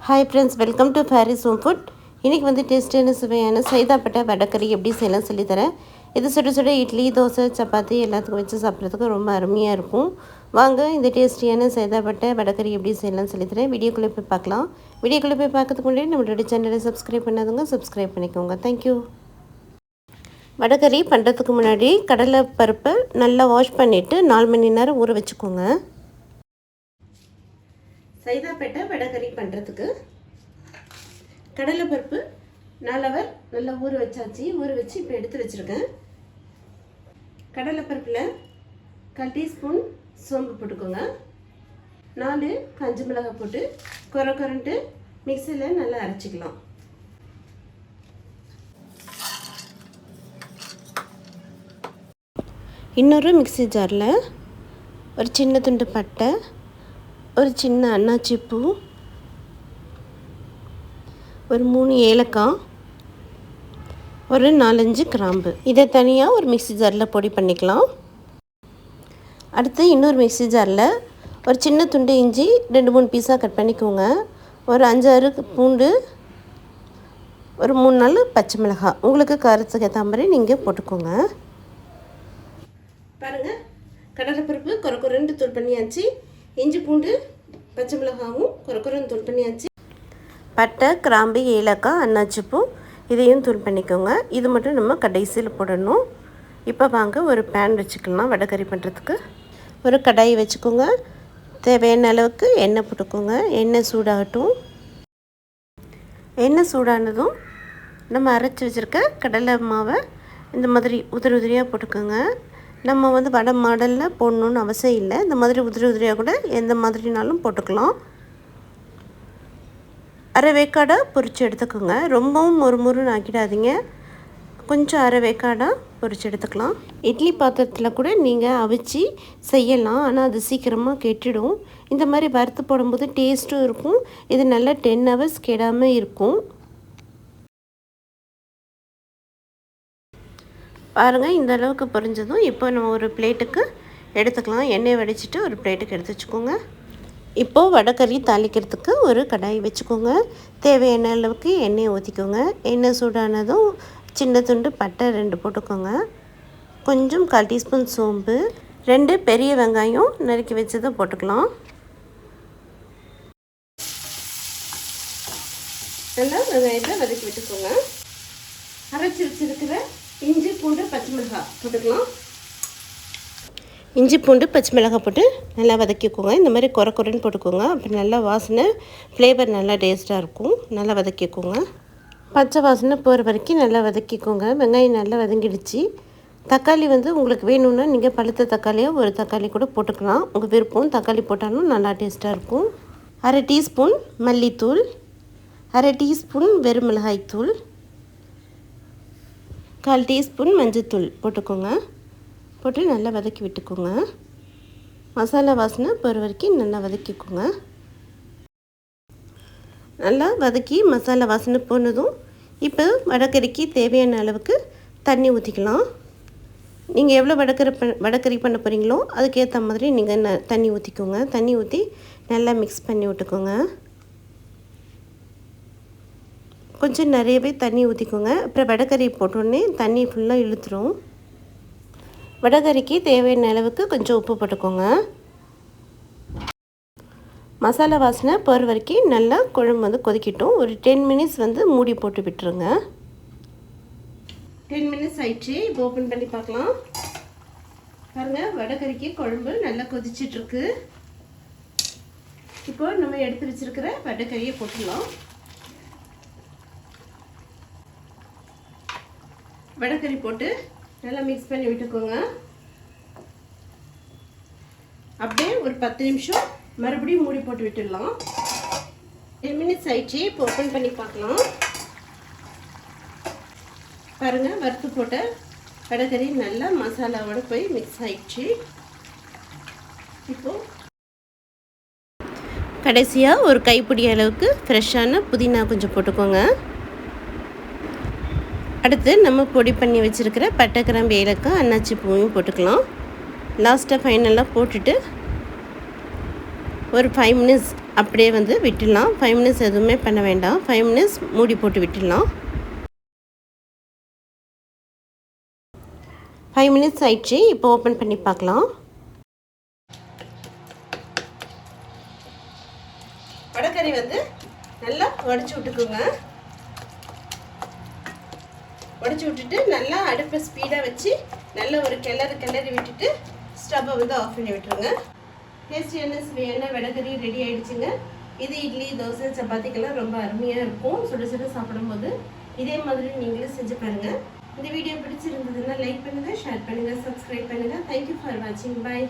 Hi friends, welcome to Faris home food. இன்றைக்கி வந்து டேஸ்டான சுவையான சைதாப்பட்டை வடைக்கறி எப்படி செய்யலாம் சொல்லித்தரேன். இது சுட சுட இட்லி, தோசை, சப்பாத்தி எல்லாத்துக்கும் வச்சு சாப்பிட்றதுக்கு ரொம்ப அருமையாக இருக்கும். வாங்க இந்த டேஸ்டியான சைதாப்பட்டை வடைக்கறி எப்படி செய்யலாம் சொல்லித்தரேன். வீடியோக்குள்ளே போய் பார்க்கலாம். வீடியோக்குள்ளே போய் பார்க்கறதுக்கு முன்னாடி நம்மளோட சேனலை சப்ஸ்கிரைப் பண்ணாதவங்க சப்ஸ்கிரைப் பண்ணிக்கோங்க. தேங்க்யூ. வடைக்கறி பண்ணுறதுக்கு முன்னாடி கடலை பருப்பை நல்லா வாஷ் பண்ணிவிட்டு 4 மணி நேரம் ஊற வச்சுக்கோங்க. சைதாப்பேட்டை வடைக்கறி பண்ணுறதுக்கு கடலைப்பருப்பு 4 ஹவர் நல்லா ஊற வச்சாச்சு. ஊற வச்சு இப்போ எடுத்து வச்சுருக்கேன். கடலைப்பருப்பில் 1/4 டீஸ்பூன் சோம்பு போட்டுக்கோங்க. 4 காஞ்ச மிளகாய் போட்டு கொரண்டு மிக்சியில் நல்லா அரைச்சிக்கலாம். இன்னொரு மிக்சி ஜாரில் ஒரு சின்ன துண்டு பட்டை, ஒரு சின்ன அன்னாச்சி பூ, ஒரு 3 ஏலக்காய், ஒரு 4-5 கிராம்பு, இதை தனியாக ஒரு மிக்சி ஜாரில் பொடி பண்ணிக்கலாம். அடுத்து இன்னொரு மிக்சி ஜாரில் ஒரு சின்ன துண்டு இஞ்சி 2-3 பீஸாக கட் பண்ணிக்கோங்க. ஒரு 5-6 பூண்டு, ஒரு 3-4 பச்சை மிளகாய், உங்களுக்கு காரத்துக்கு ஏற்ற மாதிரி நீங்கள் போட்டுக்கோங்க. பாருங்கள், கடலைப்பருப்பு கொரண்டு தூள் பண்ணியாச்சு. இஞ்சி பூண்டு பச்சை மிளகாவும் கொரன்னு தூள் பண்ணியாச்சு. பட்டை, கிராம்பு, ஏலக்காய், அன்னாச்சிப்பூ இதையும் தூள் பண்ணிக்கோங்க. இது மட்டும் நம்ம கடைசியில் போடணும். இப்போ வாங்க ஒரு பேன் வச்சுக்கலாம். வடைக்கறி பண்ணுறதுக்கு ஒரு கடாய் வச்சுக்கோங்க. தேவையான அளவுக்கு எண்ணெய் போட்டுக்கோங்க. எண்ணெய் சூடாகட்டும். எண்ணெய் சூடானதும் நம்ம அரைச்சி வச்சுருக்க கடலை மாவை இந்த மாதிரி உதிரியாக போட்டுக்கோங்க. நம்ம வந்து வடை மாடலில் போடணுன்னு அவசியம் இல்லை. இந்த மாதிரி உதிரியாக கூட எந்த மாதிரினாலும் போட்டுக்கலாம். அரை வேக்காடாக பொரித்து எடுத்துக்கோங்க. ரொம்பவும் மொறுமொறுன்னு ஆக்கிடாதீங்க. கொஞ்சம் அரை வேக்காடாக பொரித்து எடுத்துக்கலாம். இட்லி பாத்திரத்தில் கூட நீங்கள் அவிச்சு செய்யலாம். ஆனால் அது சீக்கிரமாக கெட்டிடும். இந்த மாதிரி வறுத்து போடும்போது டேஸ்ட்டும் இருக்கும். இது நல்லா 10 ஹவர்ஸ் கெடாமல் இருக்கும். பாருங்கள், இந்த அளவுக்கு பொரிஞ்சதும் இப்போ நம்ம ஒரு பிளேட்டுக்கு எடுத்துக்கலாம். எண்ணெய் வடிச்சிட்டு ஒரு பிளேட்டுக்கு எடுத்து வச்சுக்கோங்க. இப்போது வடைக்கறி தாளிக்கிறதுக்கு ஒரு கடாய் வச்சுக்கோங்க. தேவையான அளவுக்கு எண்ணெய் ஊற்றிக்கோங்க. எண்ணெய் சூடானதும் சின்ன துண்டு பட்டை 2 போட்டுக்கோங்க. கொஞ்சம் 1/4 டீஸ்பூன் சோம்பு, 2 பெரிய வெங்காயம் நறுக்கி வச்சதை போட்டுக்கலாம். நல்லா வெங்காயத்தை வதக்கி விட்டுக்கோங்க. அரைச்சி வச்சுருக்கிற இஞ்சி பூண்டு பச்சை மிளகாய் போட்டுக்கலாம். இஞ்சி பூண்டு பச்சை மிளகாய் போட்டு நல்லா வதக்கிக்கோங்க. இந்த மாதிரி கொரன்னு போட்டுக்கோங்க. அப்புறம் நல்லா வாசனை, ஃப்ளேவர் நல்லா டேஸ்ட்டாக இருக்கும். நல்லா வதக்கிக்கோங்க. பச்சை வாசனை போகிற வரைக்கும் நல்லா வதக்கிக்கோங்க. வெங்காயம் நல்லா வதங்கிடுச்சு. தக்காளி வந்து உங்களுக்கு வேணும்னா நீங்கள் பழுத்த தக்காளியோ ஒரு தக்காளி கூட போட்டுக்கலாம். உங்கள் விருப்பம். தக்காளி போட்டாலும் நல்லா டேஸ்ட்டாக இருக்கும். அரை டீஸ்பூன் மல்லித்தூள், அரை டீஸ்பூன் வெறும் மிளகாய்த்தூள், 1/4 டீஸ்பூன் மஞ்சள்தூள் போட்டுக்கோங்க. போட்டு நல்லா வதக்கி விட்டுக்கோங்க. மசாலா வாசனை போகிற வரைக்கும் நல்லா வதக்கிக்கோங்க. நல்லா வதக்கி மசாலா வாசனை போனதும் இப்போ வடைக்கறிக்கு தேவையான அளவுக்கு தண்ணி ஊற்றிக்கலாம். நீங்கள் எவ்வளோ வடைக்கறி பண்ண போகிறீங்களோ அதுக்கேற்ற மாதிரி நீங்கள் தண்ணி ஊற்றிக்கோங்க. தண்ணி ஊற்றி நல்லா மிக்ஸ் பண்ணி விட்டுக்கோங்க. கொஞ்சம் நிறையவே தண்ணி ஊற்றிக்கோங்க. அப்புறம் வடைக்கறி போட்டோடனே தண்ணி ஃபுல்லாக இழுத்துரும். வடைக்கறிக்கு தேவையான அளவுக்கு கொஞ்சம் உப்பு போட்டுக்கோங்க. மசாலா வாசனை போகிற வரைக்கும் நல்லா குழம்பு வந்து கொதிக்கட்டும். ஒரு 10 மினிட்ஸ் வந்து மூடி போட்டு விட்டுருங்க. 10 மினிட்ஸ் ஆயிடுச்சு. இப்போ ஓப்பன் பண்ணி பார்க்கலாம். பாருங்கள், வடைக்கறிக்கு குழம்பு நல்லா கொதிச்சிட்ருக்கு. இப்போ நம்ம எடுத்து வச்சுருக்கிற வடைக்கறியை போட்டுடலாம். வடைக்கறி போட்டு நல்லா மிக்ஸ் பண்ணி விட்டுக்கோங்க. அப்படியே ஒரு 10 நிமிஷம் மறுபடியும் மூடி போட்டு விட்டுடலாம். 10 மினிட்ஸ் ஆயிடுச்சு. இப்போ ஓப்பன் பண்ணி பார்க்கலாம். பாருங்கள், வறுத்து போட்ட வடைக்கறி நல்லா மசாலாவோட போய் மிக்ஸ் ஆயிடுச்சு. இப்போது கடைசியாக ஒரு கைப்பிடி அளவுக்கு ஃப்ரெஷ்ஷான புதினா கொஞ்சம் போட்டுக்கோங்க. அடுத்து நம்ம பொடி பண்ணி வச்சுருக்கிற பட்டை, கிராம்பு, ஏலக்காய், அன்னாச்சி பூவையும் போட்டுக்கலாம். லாஸ்ட்டாக ஃபைனலாக போட்டுட்டு ஒரு 5 மினிட்ஸ் அப்படியே வந்து விட்டுடலாம். 5 மினிட்ஸ் எதுவுமே பண்ண வேண்டாம். 5 மினிட்ஸ் மூடி போட்டு விட்டுடலாம். 5 மினிட்ஸ் ஆயிடுச்சு. இப்போ ஓப்பன் பண்ணி பார்க்கலாம். வடைக்கறி வந்து நல்லா வடிச்சு விட்டுக்குங்க. வடிச்சு விட்டுட்டு நல்லா அடுப்பை ஸ்பீடாக வச்சு நல்லா ஒரு கிளறி விட்டுட்டு ஸ்டவ்வை வந்து ஆஃப் பண்ணி விட்டுருங்க. டேஸ்டியான சுவையான வடைக்கறி ரெடி ஆகிடுச்சுங்க. இது இட்லி, தோசை, சப்பாத்திக்கெல்லாம் ரொம்ப அருமையாக இருக்கும். சுட சுட சாப்பிடும்போது இதே மாதிரி நீங்களும் செஞ்சு பாருங்கள். இந்த வீடியோ பிடிச்சிருந்ததுன்னா லைக் பண்ணுங்கள், ஷேர் பண்ணுங்கள், சப்ஸ்கிரைப் பண்ணுங்கள். தேங்க்யூ ஃபார் வாட்சிங். பாய்.